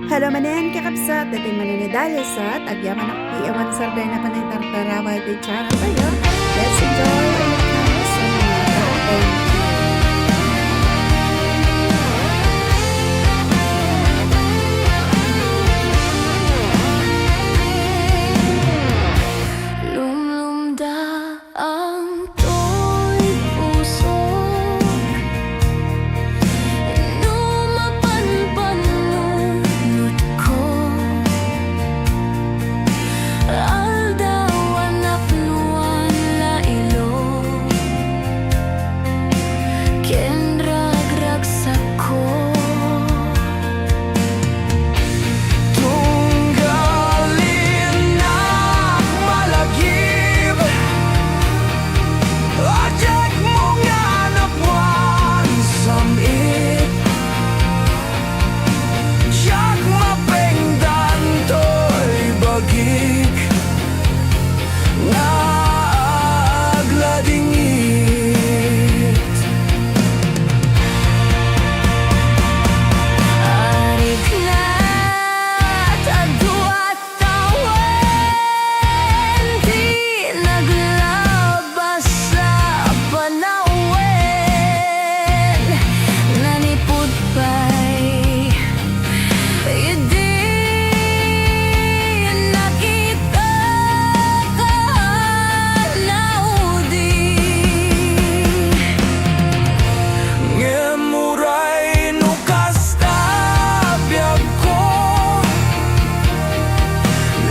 Halo manen kakabsat, dating mananidalisat, agyaman ak iawan sarday na panay tartaraway di channel tayo. Let's enjoy our conversation. Thank you. Lumlumda ang to'y puso, lumapanpanunod ko. Aldawan apnuan lailo, ken ragragsak ko. Tunggalin ang malagib, ajak mong anapuan samit, siyak mapengdan to'y bagik na agladingit. Arik na tadwa tawen, di naglabas sa panawen. Nanipod pa'y hindi nakita ka naudi. Ngemuray no kastabiyag ko,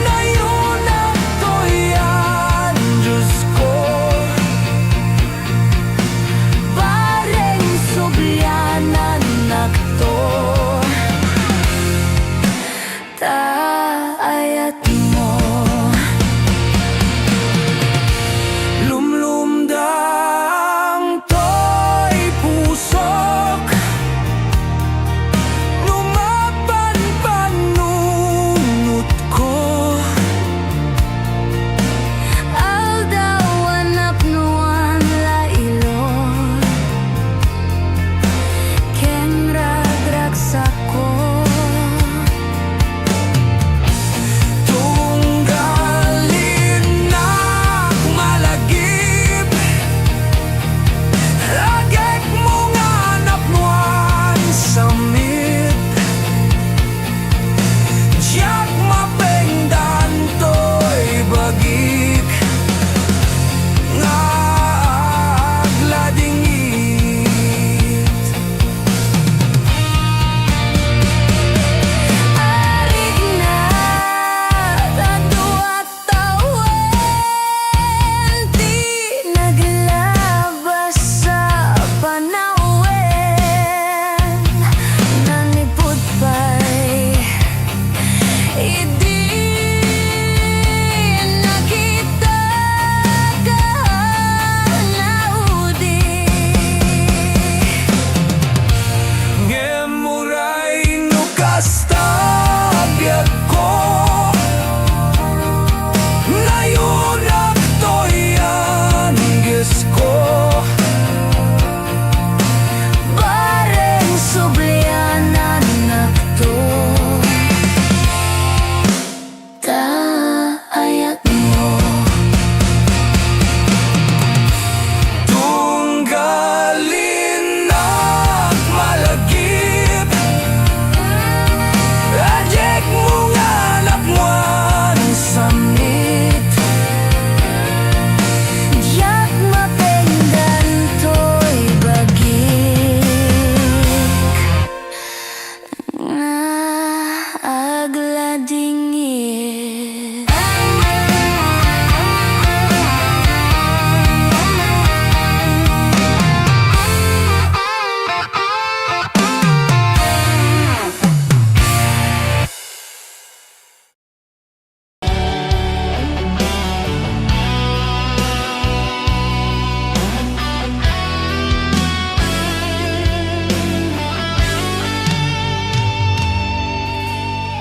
nayunak to'yan, Diyos ko. Pareng sublyanan nakto, taayat mo. Lumlumdang to'y pusok, lumapanpanunod ko. Aldawan apnuan lailo, ken ragragsak ko. Tunggalin ang malagib, agek mong anapuan samit, siyak mapengdan to'y bagik nga agladingit. Arik na tadwa tawen, di naglabas sa panawen. Nanipod pa'y hindi nakita ka naudi. Ngemuray no kastabiyag ko, nayunak to'yan, Diyos ko. Pareng sublyanan nakto, taayat mo. Tunggalin ang malagib, ajek mong anapuan samit, Yak mapengdan to'y bagik nga agladingit.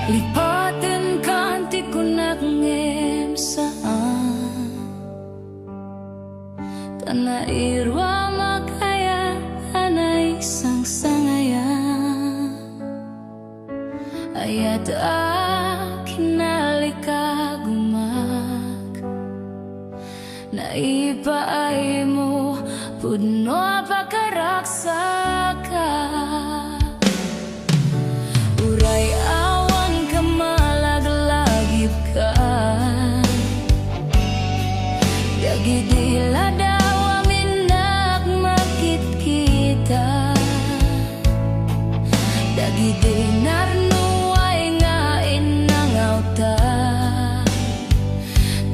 Lipatin kanti ko nakngem saan, tanairwa makaya anay sang sangayan. ayat kinalikagumak naipaay mo pudno pagkaraksaka uray awan ka malaglagip ka dagidila daw amin nagmakit-kita dagidi narnuay nga inangawta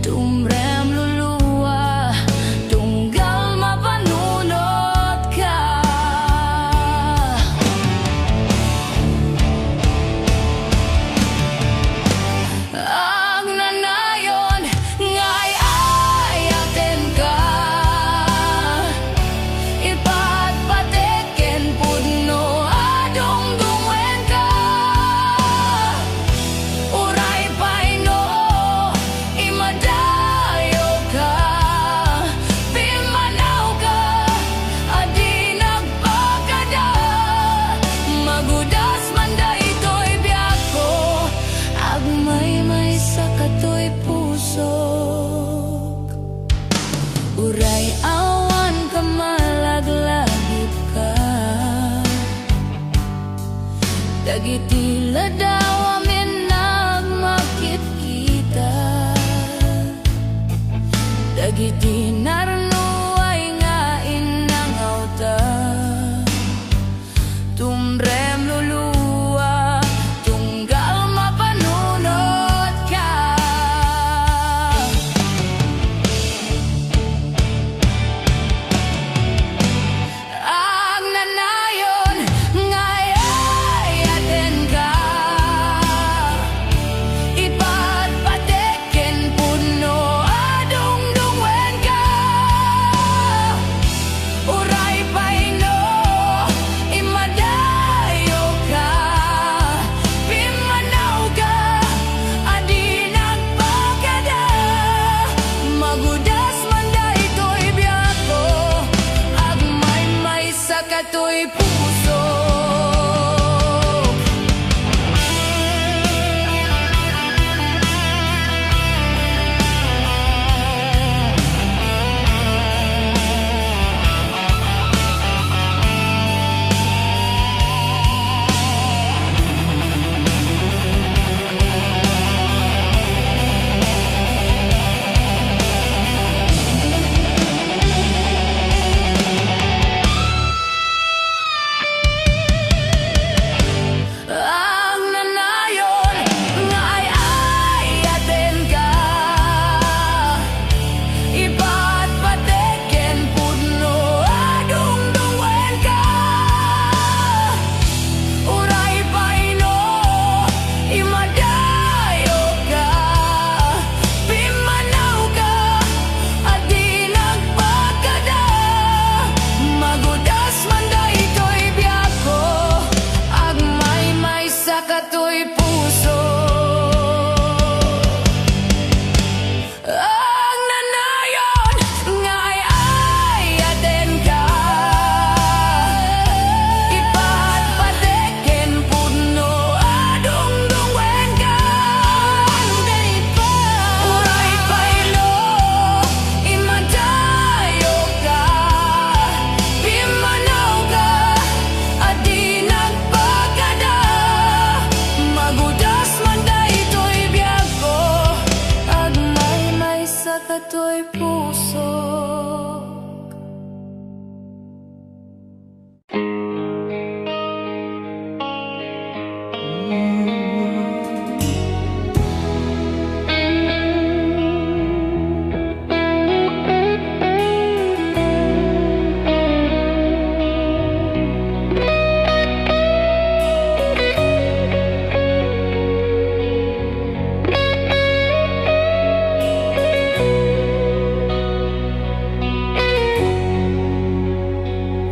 tumrem luluwa tunggal mapanunot ka ang nanayon nga'y ayaten ka ipatpateken pudno adungdungen ka uray paino imadayo ka pimanaw ka adi nagpakada magudas man daytoy biyak ko agmay sa katoy puso uray awan ka malaglagip ka dagitila daw amin nagmakit-kita dagiti narnuay nga inangawta tumrem luluwa tunggal mapanunot ka ang nanayon nga'y ayaten ka ipatpateken pudno adungdungen ka uray paino imadayo ka pimanaw ka adi nagpakada magudas man daytoy biyak ko agmay sa katoy puso ang nanayon nga'y ayaten ka ipatpateken pudno adungdungen ka uray paino imadayo ka pimanaw ka adi nagpakada magudas man daytoy biyak ko agmay sa katoy puso ang nanayon nga'y ayaten ka ipatpateken pudno adungdungen ka uray paino imadayo ka pimanaw ka adi nagpakada magudas man daytoy biyak ko agmay sa katoy puso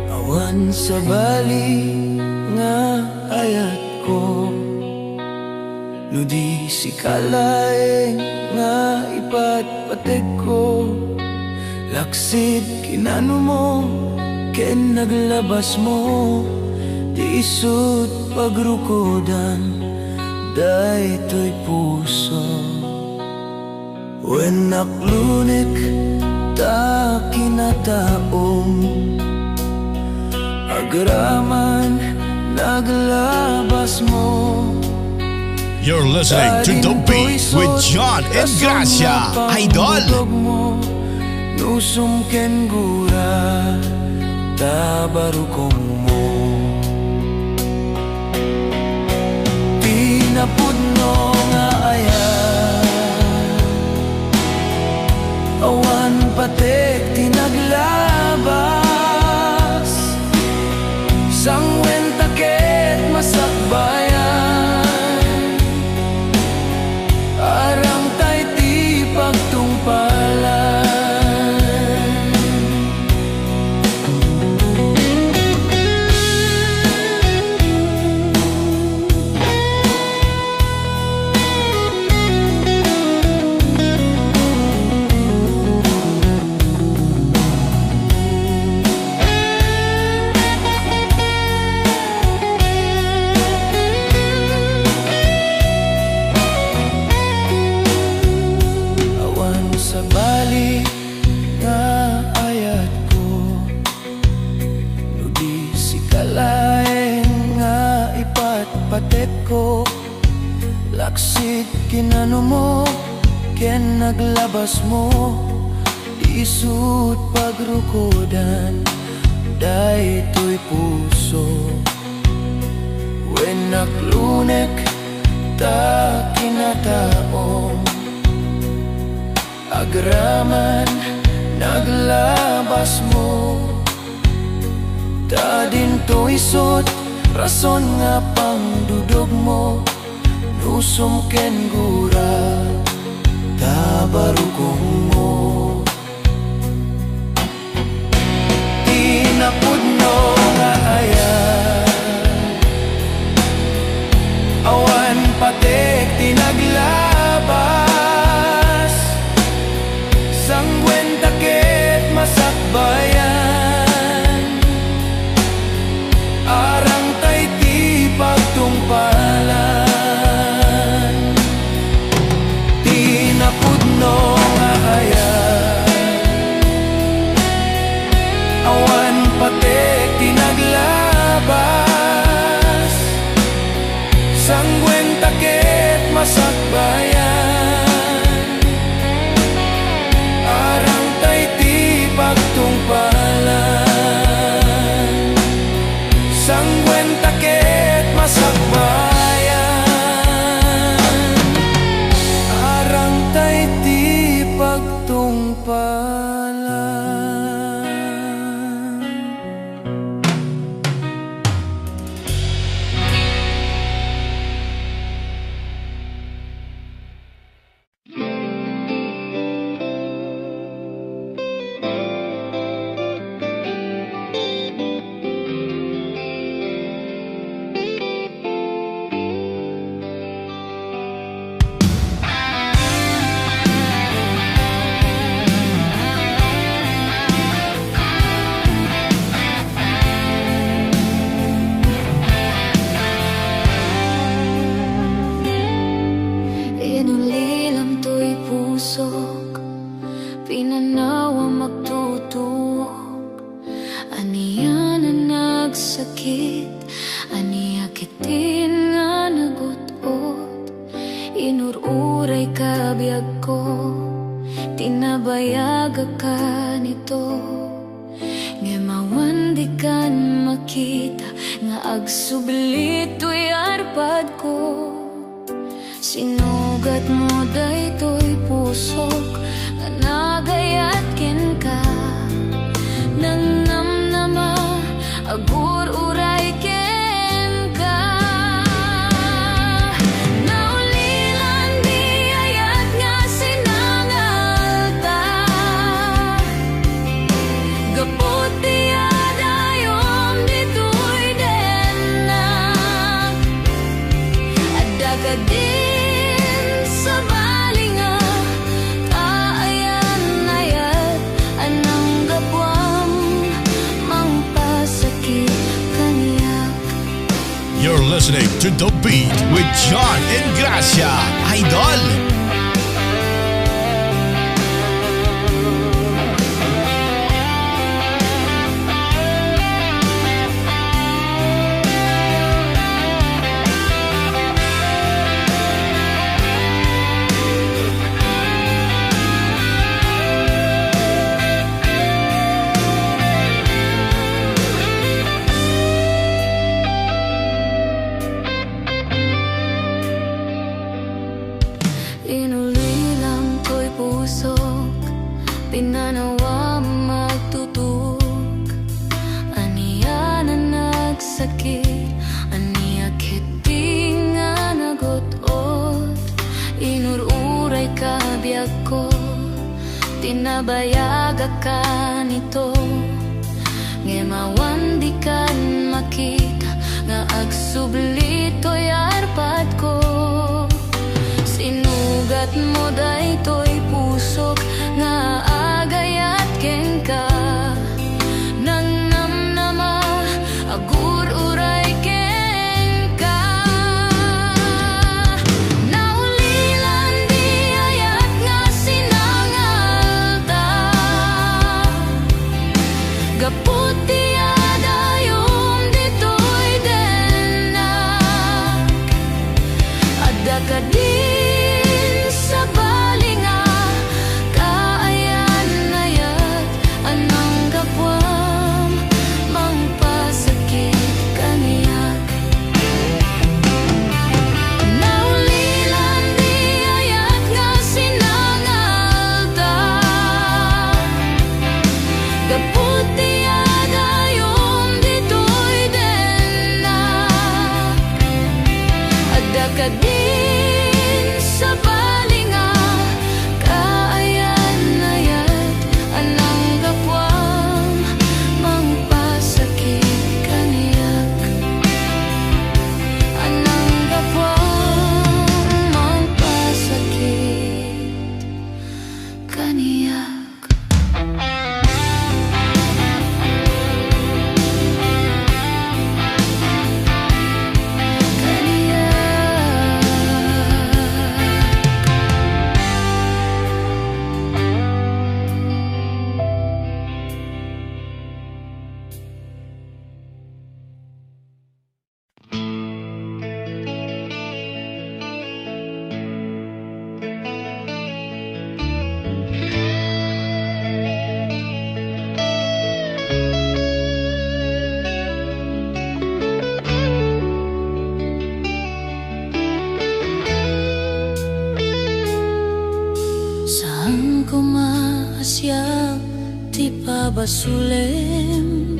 awan sa bali nga ayat ko no di si kalaeng nga ipatpatek ko laksid kinano mo ken naglabas mo di isut pagrukodan daytoy puso. When naklunik ta kinataong, agraman naglabas mo. You're listening to The Beat with John and Gracia, Idol. Nusum ken gura tabarukong mo. Pinapudno nga aya, awan patek tinaglabas, sangwen taket masakbayan, arang tay ti pagtungpalan. Sa bali nga ayat ko, ludi si kalaeng nga ipatpatet ko, laksit kinano mo, ken naglabas mo, isut pagrukodan, daytoy puso. When naklunek ta kinataong, agraman naglabas mo, ta dinto isot rason nga pangdudog mo, nusum ken gura tabarukong mo. Tinapudno nga aya, awan patek tinaglabas, sangwen taket masakbayan, arang tay ti pagtungpalan. Tinapudno nga aya, awan patek tinaglabas, sangwen taket masakbayan, arang tay ti pagtungpalan, sangwen taket masakbayan, arang tay ti pagtungpalan. Inulilam to'y pusok, pinanawa magtutuok, aniya na nagsakit, aniya kitin nga nagutot, inururay kabiyag ko, tinabayaga ka nito, ngemawan di kan makita, nga agsublit to'y arpad ko. Sinugat mo daytoy pusok, nga nagayat ken ka, nang namnama agur uray ken ka. Naulilan di ayat nga sinangalta, gapot di adayom ditoy denna, adaga din sa balinga, taayan ayat anang gapwam, mangpasakit kaniyak. You're listening to The Beat with John and Gracia, Idol. Inulilang ko'y pusok, pinanawa magtutug. Aniya na nagsakit, aniya kiti nga nagot-ot. Inururay ka biyag ko, tinabayaga ka nito. Ngemawan di kan makita, nga agsublito'y arpad ko. Sinugat mo daytoy pusok nga agayat ken ka. Nang namnama agur uray ken ka. Naulilan di ayat nga sinangalta. Gaputi adayom ditoy denak. Adda ka di sa balinga, kaayan ayat anang gapwam, mangpasakit kaniyak. Naulilan di ayat nga sinangalta. Gaputi adayom ditoy denak. Adda ka din sa balinga, kaayan ayat anang gapwam, mangpasakit kaniyak. Anang gapwam, mangpasakit kaniyak. Saan ko maasya ti pabasulem,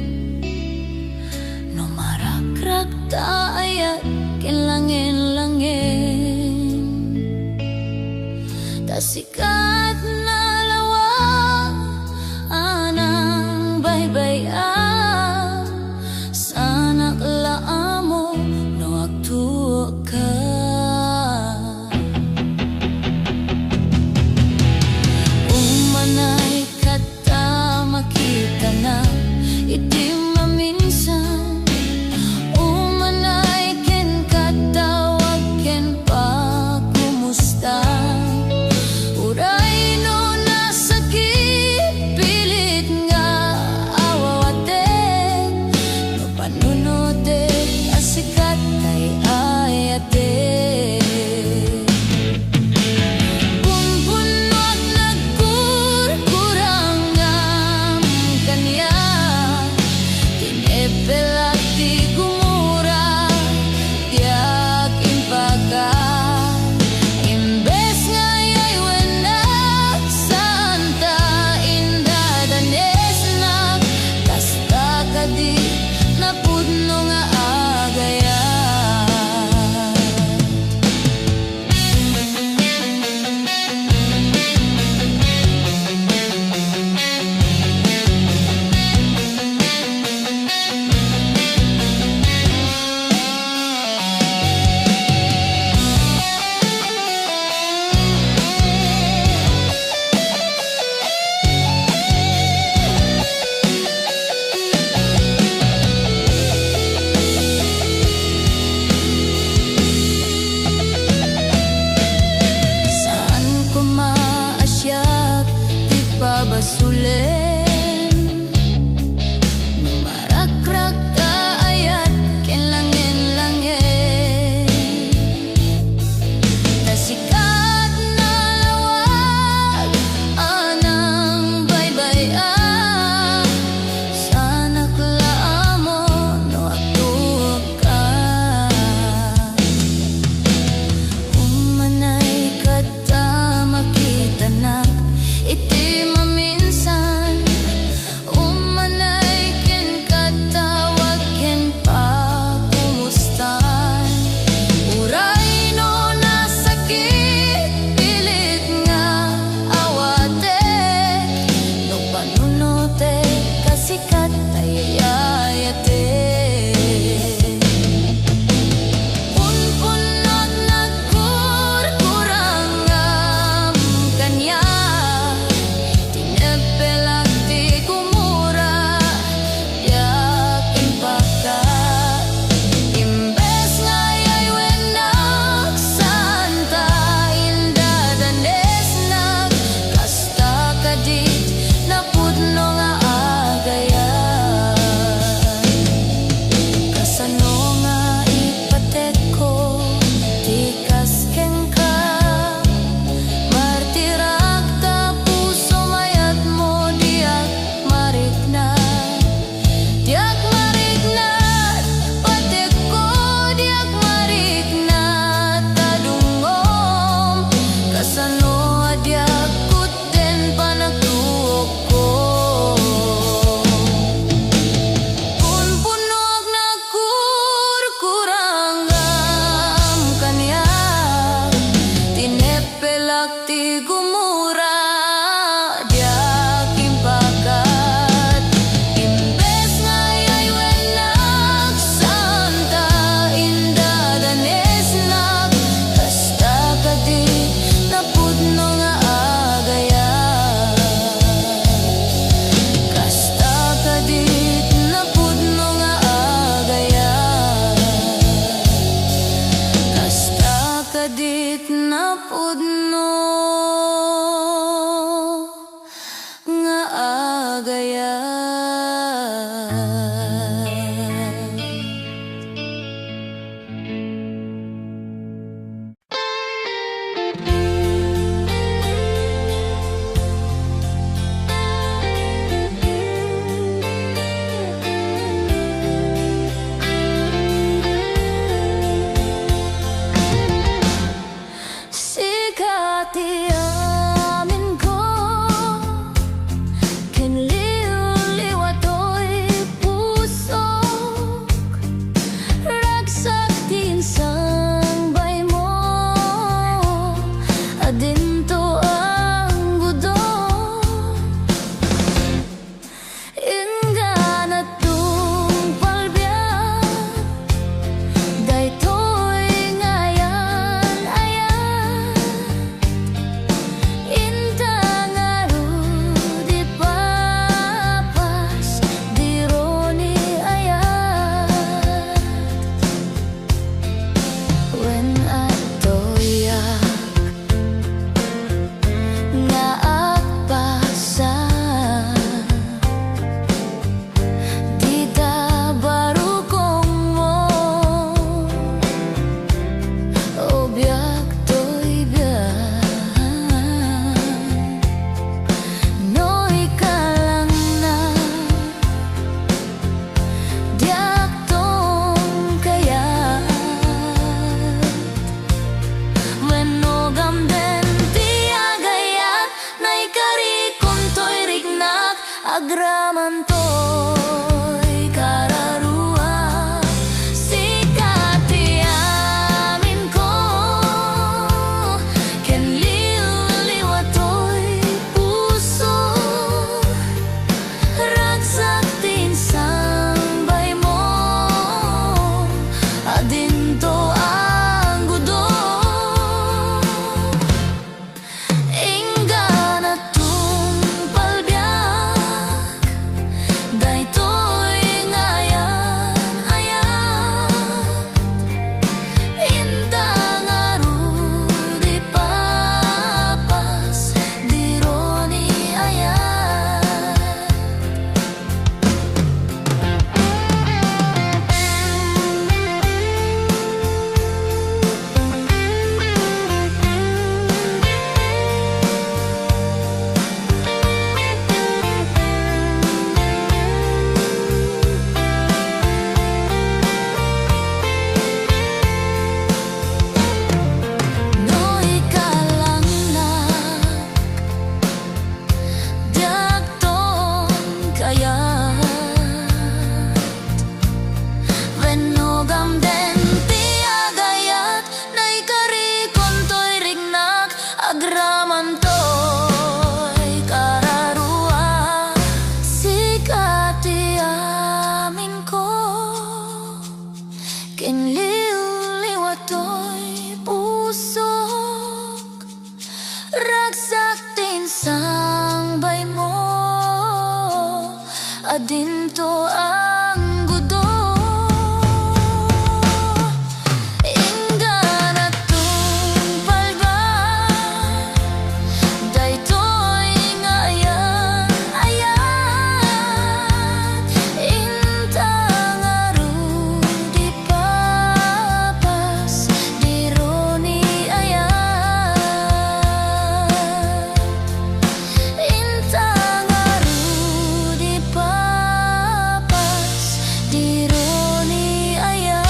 no marakrak ta ayat kinlangin-langin. Tasikat na lawa anang baybaya, sana klaamo no agtuo ka. Umanay kata makita na iti maminsan. Umanay ken katawag ken pa kumusta. Ura kadit na pudno nga agayat. Sikati amin ko, kinliw-liwatoy pusok, ragsak din sangbay mo, adinto ang gudong. Inggan at tung palbiyak, daytoy ngayan ayan. Intang arudi papas, dironi ayat. When atoyak nga agpasan, di tabarukong mo, obiak to'y biyan. No'y kalang na diak tong kayat. Wenogam den tiagayat, na'y karikon to'y rignak, agraman to'y kararua. Sikati amin ko, kinliw-liwatoy puso, ragsak din sangbay mo, adinto ang gudong. Inggan at tung palbiyak, daytoy ngayan ayan. Intang arudi papas, dironi ayan. No'y kalang na diak tong kayat. Wenogam den tiagayat, na'y karikon to'y rignak, agraman to'y kararua. Sikati amin ko, kinliw-liwatoy pusok, ragsak din sangbay mo, adinto ang gudong. Inggan at tung palbak, daytoy ngayan ayan. Intang arudi papas, dironi ayan. Intang arudi papas, dironi ayan.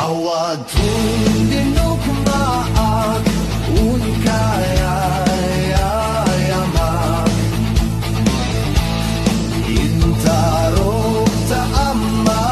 Awag kong dinugmaag, unikayayama, intarok ta ama,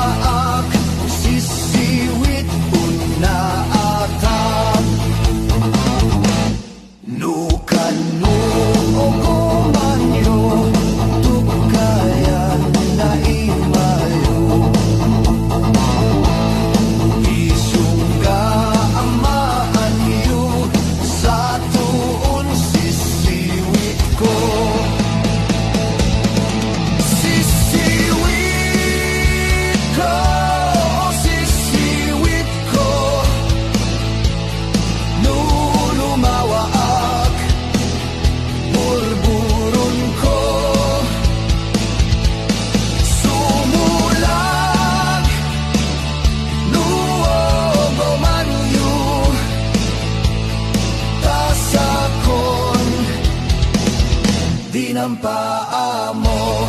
amo.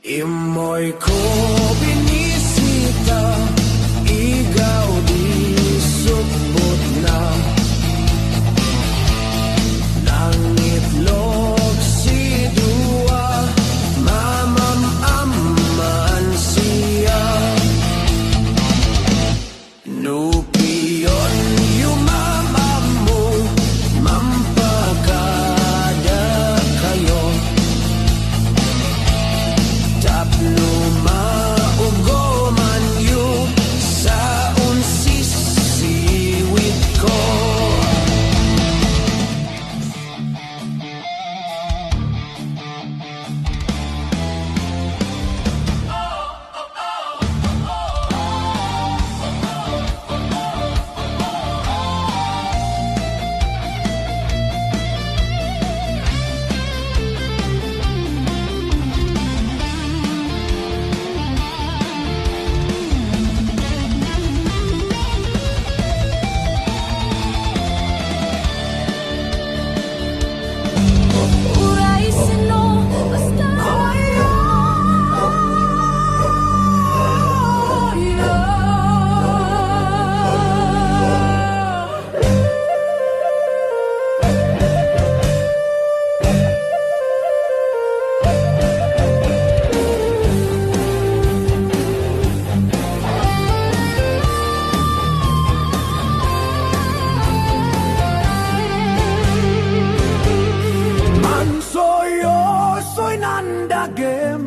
Imoy ko binisita, igaw di supot na nangitlog si Dua, mamam-aman siya. Nupiyon yumamam mo, mampakada kayo. Tapno maugoman yu sa unsisiwit ko. Uray sino, basta Man soy nandagem,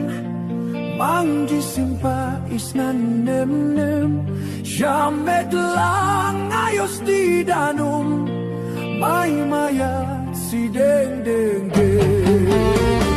mang jisimpa is nanem-nem. Jamet lang ayos di danum, may mayat si deng-deng-deng.